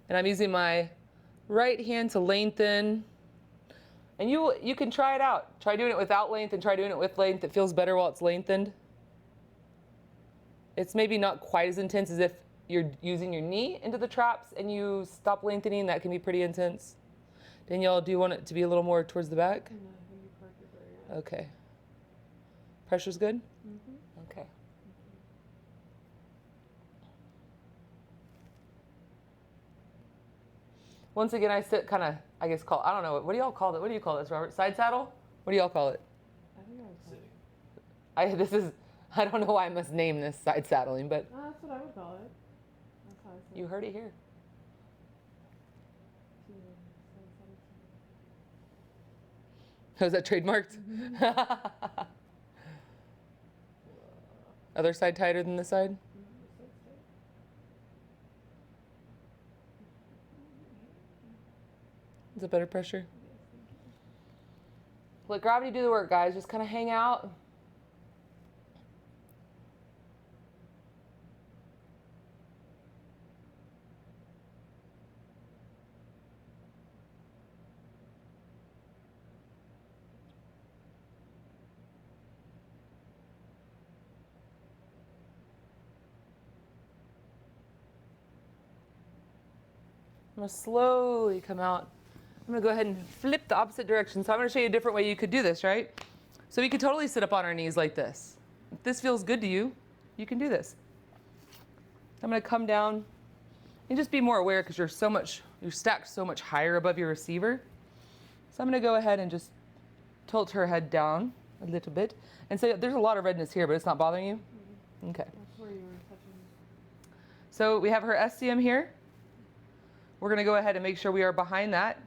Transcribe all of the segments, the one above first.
And I'm using my right hand to lengthen. And you can try it out. Try doing it without length and try doing it with length. It feels better while it's lengthened. It's maybe not quite as intense as if you're using your knee into the traps and you stop lengthening. That can be pretty intense. Danielle, do you want it to be a little more towards the back? No, I think you parked it there. Okay. Pressure's good? Mm-hmm. Okay. Once again, I sit kind of, I guess, I don't know, what do y'all call it? What do you call this, Robert? Side saddle? What do y'all call it? I think I would call it. I don't know why I must name this side saddling, but. Oh, that's what I would call it. That's how I say it. You heard it here. Oh, is that trademarked? Mm-hmm. Other side tighter than this side? Is it better pressure? Let gravity do the work, guys. Just kind of hang out. I'm going to slowly come out. I'm going to go ahead and flip the opposite direction. So I'm going to show you a different way you could do this, right? So we could totally sit up on our knees like this. If this feels good to you, you can do this. I'm going to come down and just be more aware because you're stacked so much higher above your receiver. So I'm going to go ahead and just tilt her head down a little bit. And so there's a lot of redness here, but it's not bothering you? Mm-hmm. Okay. That's where you were touching. So we have her SCM here. We're going to go ahead and make sure we are behind that.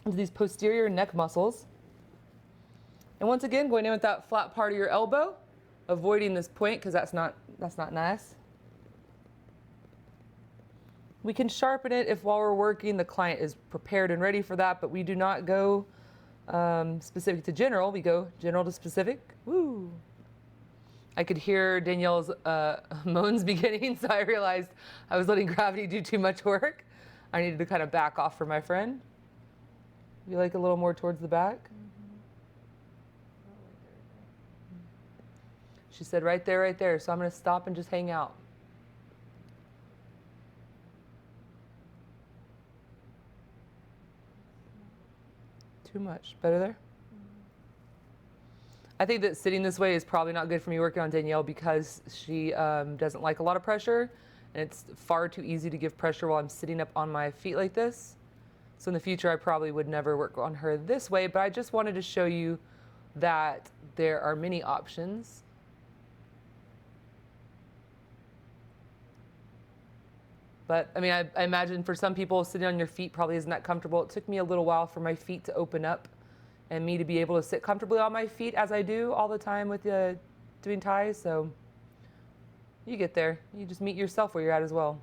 These posterior neck muscles. And once again, going in with that flat part of your elbow, avoiding this point because that's not nice. We can sharpen it if while we're working the client is prepared and ready for that, but we do not go specific to general. We go general to specific. Woo! I could hear Danielle's moans beginning, so I realized I was letting gravity do too much work. I needed to kind of back off for my friend. You like a little more towards the back? Mm-hmm. She said right there, right there. So I'm going to stop and just hang out. Too much. Better there? I think that sitting this way is probably not good for me working on Danielle because she doesn't like a lot of pressure, and it's far too easy to give pressure while I'm sitting up on my feet like this. So in the future, I probably would never work on her this way, but I just wanted to show you that there are many options. But I mean, I imagine for some people sitting on your feet probably isn't that comfortable. It took me a little while for my feet to open up and me to be able to sit comfortably on my feet as I do all the time with doing ties. So you get there. You just meet yourself where you're at as well.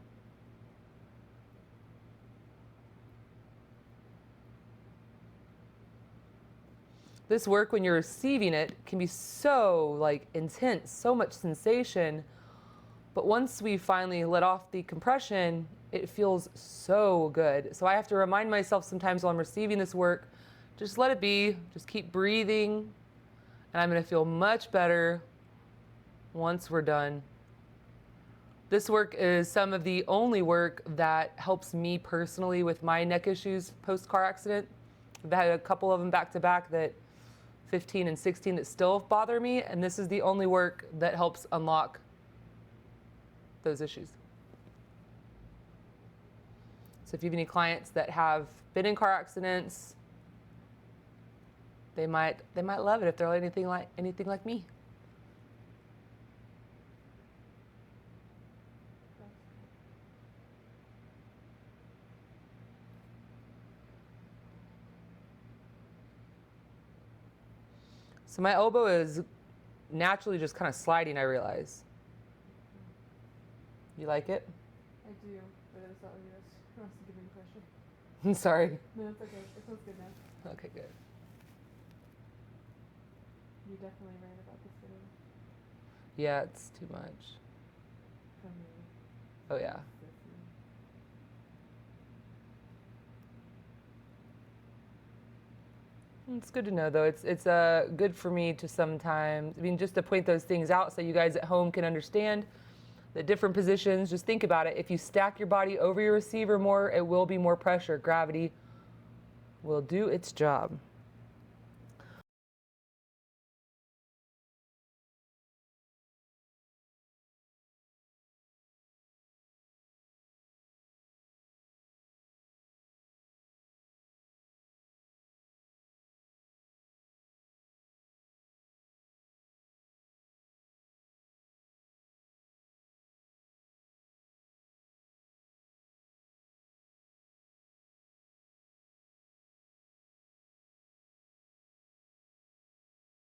This work, when you're receiving it, can be so like intense, so much sensation. But once we finally let off the compression, it feels so good. So I have to remind myself sometimes while I'm receiving this work, just let it be, just keep breathing, and I'm gonna feel much better once we're done. This work is some of the only work that helps me personally with my neck issues post-car accident. I've had a couple of them back to back, that 15 and 16, that still bother me, and this is the only work that helps unlock those issues. So if you have any clients that have been in car accidents, they might love it if they're anything like me. So my elbow is naturally just kind of sliding, I realize. You like it? I do, but it's not really wants to give me pressure. I'm sorry. No, it's okay. It feels good now. Okay, good. You're definitely right about this video. Yeah, it's too much. For me. Oh yeah. It's good to know, though. It's good for me to sometimes, I mean, just to point those things out so you guys at home can understand the different positions. Just think about it. If you stack your body over your receiver more, it will be more pressure. Gravity will do its job.